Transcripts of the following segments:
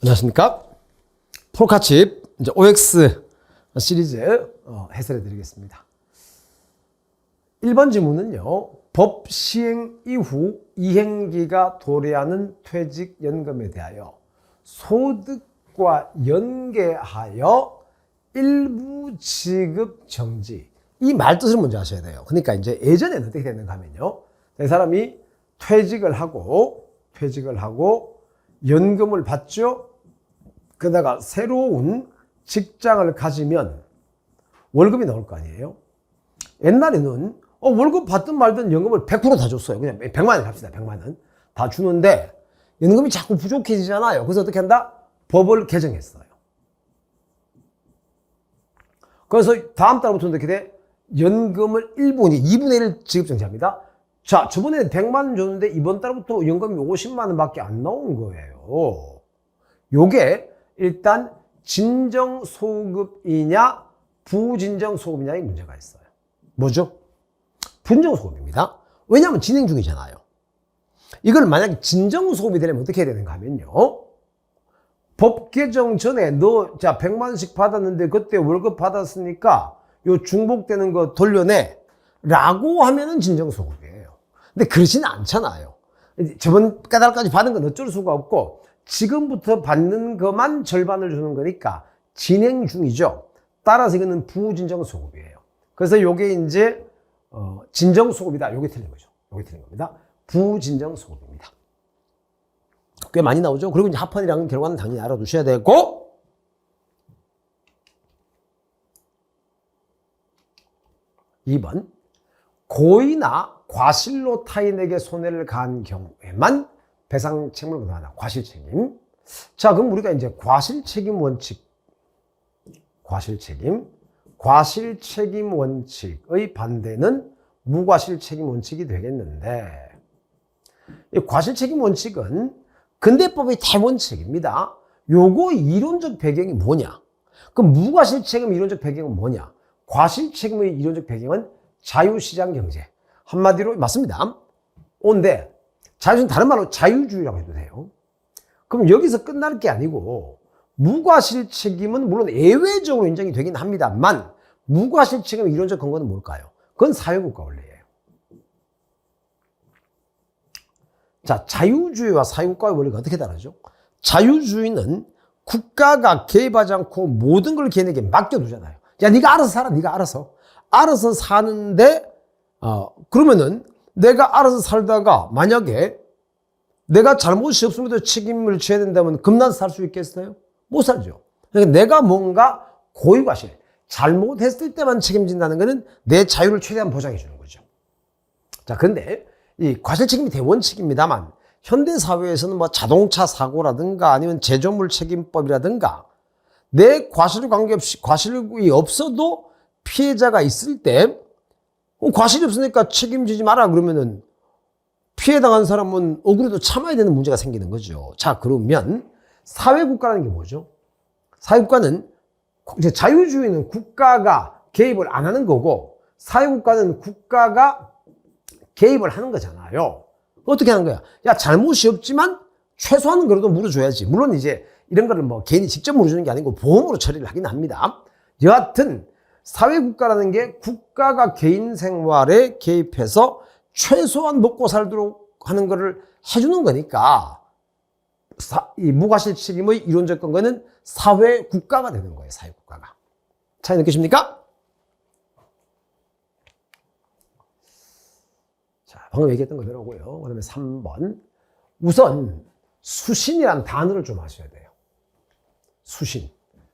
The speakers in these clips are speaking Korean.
안녕하십니까. 프로카칩 이제 OX 시리즈 해설해 드리겠습니다. 1번 질문은요. 법 시행 이후 이행기가 도래하는 퇴직연금에 대하여 소득과 연계하여 일부 지급 정지. 이 말뜻을 먼저 아셔야 돼요. 그러니까 이제 예전에는 어떻게 됐는가 하면요. 이 사람이 퇴직을 하고 연금을 받죠. 그러다가 새로운 직장을 가지면 월급이 나올 거 아니에요. 옛날에는 월급 받든 말든 연금을 100% 다 줬어요. 그냥 100만 원 합시다. 100만 원. 다 주는데 연금이 자꾸 부족해지잖아요. 그래서 어떻게 한다? 법을 개정했어요. 그래서 다음 달부터 어떻게 돼? 연금을 2분의 1 지급정지합니다. 자, 저번에 100만 원 줬는데 이번 달부터 연금이 50만 원밖에 안 나온 거예요. 요게 일단 진정소급이냐 부진정소급이냐의 문제가 있어요. 뭐죠? 부진정소급입니다. 왜냐하면 진행 중이잖아요. 이걸 만약에 진정소급이 되려면 어떻게 해야 되는가 하면요. 법 개정 전에 너 100만 원씩 받았는데 그때 월급 받았으니까 요 중복되는 거 돌려내 라고 하면은 진정소급이에요. 근데 그러지는 않잖아요. 저번 달까지 받은 건 어쩔 수가 없고 지금부터 받는 것만 절반을 주는 거니까 진행 중이죠. 따라서 이거는 부진정소급이에요. 그래서 요게 이제 진정소급이다. 요게 틀린 거죠. 요게 틀린 겁니다. 부진정소급입니다. 꽤 많이 나오죠. 그리고 이제 합헌이라는 결과는 당연히 알아두셔야 되고, 2번 고의나 과실로 타인에게 손해를 가한 경우에만 배상 책임을 부담한다. 과실책임. 자, 그럼 우리가 이제 과실책임 원칙의 반대는 무과실책임 원칙이 되겠는데, 이 과실책임 원칙은 근대법의 대원칙입니다. 요거 이론적 배경이 뭐냐? 그럼 무과실책임 이론적 배경은 뭐냐? 과실책임의 이론적 배경은 자유시장 경제. 한마디로 맞습니다. 온데 자유주의는 다른 말로 자유주의라고 해도 돼요. 그럼 여기서 끝날 게 아니고 무과실 책임은 물론 예외적으로 인정이 되긴 합니다만 무과실 책임의 이론적 근거는 뭘까요? 그건 사회국가 원리예요. 자, 자유주의와 사회국가의 원리가 어떻게 다르죠? 자유주의는 국가가 개입하지 않고 모든 걸 개인에게 맡겨두잖아요. 야, 네가 알아서 살아. 네가 알아서 사는데 그러면은 내가 알아서 살다가 만약에 내가 잘못이 없음에도 책임을 져야 된다면 겁나서 살 수 있겠어요? 못 살죠. 그러니까 내가 뭔가 고의과실, 잘못했을 때만 책임진다는 것은 내 자유를 최대한 보장해 주는 거죠. 자, 그런데 이 과실책임이 대원칙입니다만 현대사회에서는 뭐 자동차 사고라든가 아니면 제조물 책임법이라든가 내 과실과 관계없이 과실이 없어도 피해자가 있을 때 과실이 없으니까 책임지지 마라 그러면은 피해당한 사람은 억울해도 참아야 되는 문제가 생기는 거죠. 자, 그러면 사회국가라는 게 뭐죠? 사회국가는 이제 자유주의는 국가가 개입을 안 하는 거고 사회국가는 국가가 개입을 하는 거잖아요. 어떻게 하는 거야? 야, 잘못이 없지만 최소한은 그래도 물어줘야지. 물론 이제 이런 거를 뭐 개인이 직접 물어주는 게 아니고 보험으로 처리를 하긴 합니다. 여하튼 사회국가라는 게 국가가 개인 생활에 개입해서 최소한 먹고 살도록 하는 거를 해주는 거니까 이 무과실 책임의 이론적 근거는 사회국가가 되는 거예요. 사회국가가. 차이 느끼십니까? 자, 방금 얘기했던 그대로고요. 그 다음에 3번. 우선 수신이란 단어를 좀 아셔야 돼요. 수신.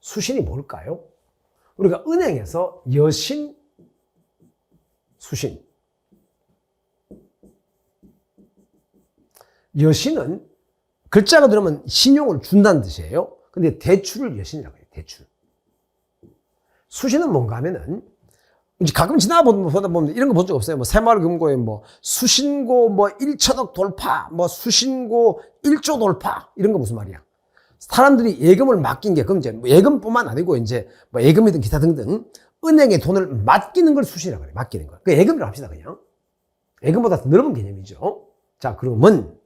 수신이 뭘까요? 우리가 은행에서 여신, 수신. 여신은 글자가 들으면 신용을 준다는 뜻이에요. 근데 대출을 여신이라고 해요. 대출. 수신은 뭔가 하면은 이제 가끔 지나보다 보면 이런 거 본 적 없어요. 뭐 새마을금고에 뭐 수신고 뭐 1천억 돌파, 뭐 수신고 1조 돌파 이런 거 무슨 말이야? 사람들이 예금을 맡긴 게, 그럼 이제 예금뿐만 아니고 이제 뭐 예금이든 기타 등등 은행에 돈을 맡기는 걸 수신이라고 그래요. 맡기는 거. 그 예금이라고 합시다, 그냥. 예금보다 더 넓은 개념이죠. 자, 그러면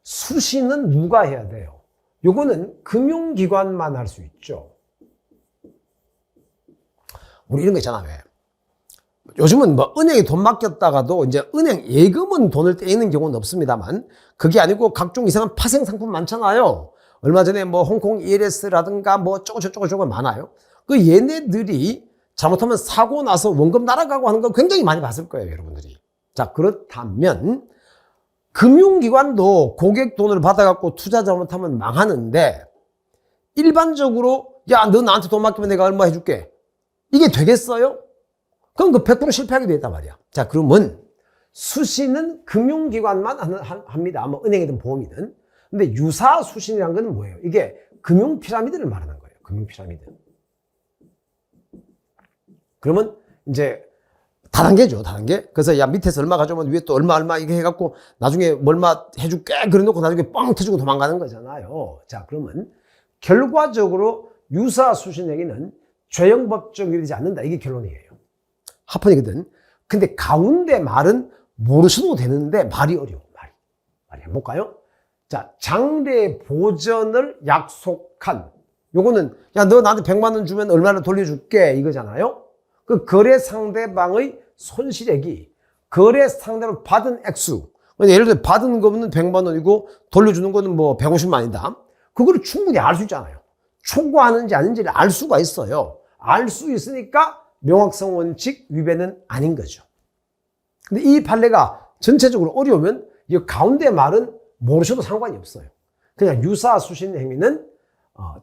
수신은 누가 해야 돼요? 요거는 금융기관만 할 수 있죠. 우리 이런 거 있잖아, 왜. 요즘은 뭐 은행에 돈 맡겼다가도 이제 은행 예금은 돈을 떼이는 경우는 없습니다만 그게 아니고 각종 이상한 파생 상품 많잖아요. 얼마 전에 뭐 홍콩 ELS라든가 뭐 저거 많아요. 그 얘네들이 잘못하면 사고 나서 원금 날아가고 하는 거 굉장히 많이 봤을 거예요, 여러분들이. 자, 그렇다면 금융기관도 고객 돈을 받아갖고 투자 잘못하면 망하는데 일반적으로 야, 너 나한테 돈 맡기면 내가 얼마 해줄게. 이게 되겠어요? 그럼 그 100% 실패하게 되었단 말이야. 자, 그러면 수신은 금융기관만 합니다. 뭐 은행이든 보험이든. 근데 유사 수신이란 건 뭐예요? 이게 금융 피라미드를 말하는 거예요. 금융 피라미드. 그러면 이제 다단계죠, 다단계. 그래서 야, 밑에서 얼마 가져오면 위에 또 얼마 이게 해갖고 나중에 얼마 해줄게 그래 놓고 나중에 뻥 터지고 도망가는 거잖아요. 자, 그러면 결과적으로 유사 수신행위는 죄형법적 유리되지 않는다. 이게 결론이에요. 합헌이거든. 근데 가운데 말은 모르셔도 되는데 말이 어려워. 말이 해볼까요? 자, 장래 보전을 약속한 요거는 야, 너 나한테 100만 원 주면 얼마나 돌려줄게 이거잖아요. 그 거래 상대방의 손실액이 거래 상대로 받은 액수. 예를 들어 받은 거는 100만 원이고 돌려주는 거는 뭐 150만이다. 그거를 충분히 알 수 있잖아요. 초과하는지 아닌지를 알 수가 있어요. 알 수 있으니까 명확성 원칙 위배는 아닌 거죠. 근데 이 판례가 전체적으로 어려우면 이 가운데 말은 모르셔도 상관이 없어요. 그냥 유사 수신 행위는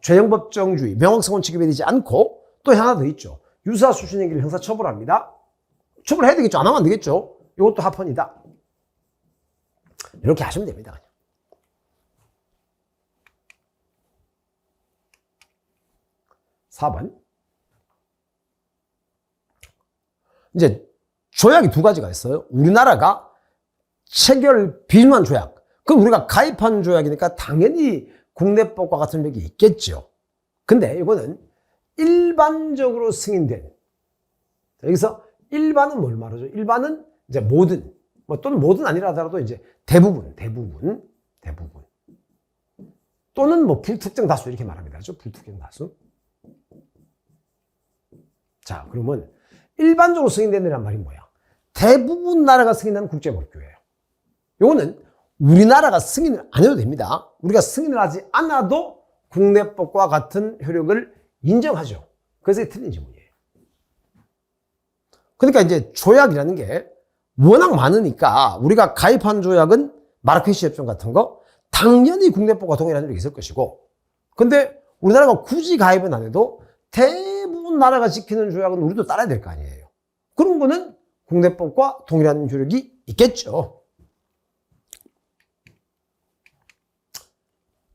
죄형법정주의, 명확성 원칙 위배되지 않고 또 하나 더 있죠. 유사 수신 행위를 형사처벌합니다. 처벌해야 되겠죠. 안 하면 안 되겠죠. 이것도 합헌이다. 이렇게 하시면 됩니다. 그냥. 4번. 이제 조약이 두 가지가 있어요. 우리나라가 체결 비준한 조약. 그럼 우리가 가입한 조약이니까 당연히 국내법과 같은 력이 있겠죠. 근데 이거는 일반적으로 승인된. 여기서 일반은 뭘 말하죠? 일반은 이제 모든, 뭐 또는 모든 아니라 하더라도 이제 대부분. 또는 뭐 불특정 다수 이렇게 말합니다. 불특정 다수. 자, 그러면 일반적으로 승인된다는 말이 뭐야? 대부분 나라가 승인한 국제법규예요. 요거는 우리나라가 승인을 안 해도 됩니다. 우리가 승인을 하지 않아도 국내법과 같은 효력을 인정하죠. 그래서 틀린 질문이에요. 그러니까 이제 조약이라는 게 워낙 많으니까 우리가 가입한 조약은 마라케시 협정 같은 거 당연히 국내법과 동일한 적이 있을 것이고, 근데 우리나라가 굳이 가입은 안 해도 대부분 나라가 지키는 조약은 우리도 따라야 될 거 아니에요. 그런 거는 국내법과 동일한 효력이 있겠죠.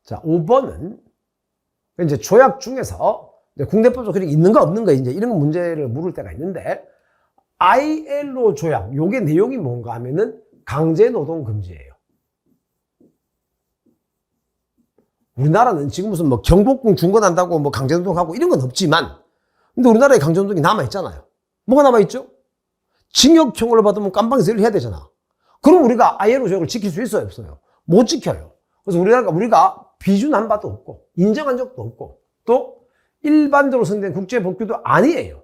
자, 5번은 이제 조약 중에서 이제 국내법적 효력이 있는가 없는가 이제 이런 문제를 물을 때가 있는데, ILO 조약, 요게 내용이 뭔가 하면은 강제노동 금지예요. 우리나라는 지금 무슨 뭐 경복궁 중건한다고 뭐 강제노동하고 이런 건 없지만, 근데 우리나라에 강제노동이 남아있잖아요. 뭐가 남아있죠? 징역형을 받으면 깜방에서 일을 해야 되잖아. 그럼 우리가 ILO 조약을 지킬 수 있어요, 없어요? 못 지켜요. 그래서 우리가 비준한 바도 없고, 인정한 적도 없고, 또 일반적으로 승인된 국제법규도 아니에요.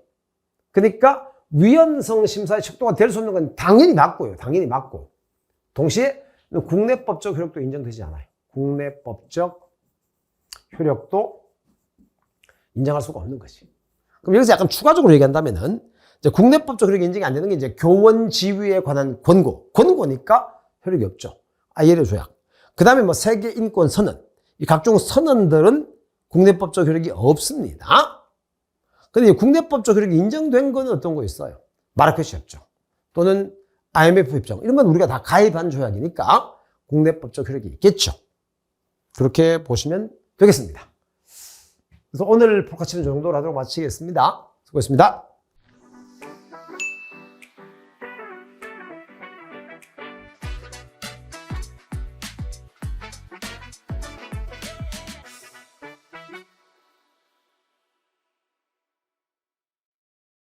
그러니까 위헌성 심사의 척도가 될 수 없는 건 당연히 맞고요. 당연히 맞고. 동시에 국내법적 효력도 인정되지 않아요. 국내법적 효력도 인정할 수가 없는 것이. 그럼 여기서 약간 추가적으로 얘기한다면은, 이제 국내법적 효력이 인정이 안 되는 게 이제 교원 지위에 관한 권고니까 효력이 없죠. ILO 조약. 그 다음에 뭐 세계 인권 선언. 이 각종 선언들은 국내법적 효력이 없습니다. 근데 국내법적 효력이 인정된 거는 어떤 거 있어요? 마라케시 협정 또는 IMF 협정 이런 건 우리가 다 가입한 조약이니까 국내법적 효력이 있겠죠. 그렇게 보시면 되겠습니다. 그래서 오늘 포커치는 정도로 하도록 마치겠습니다. 수고했습니다.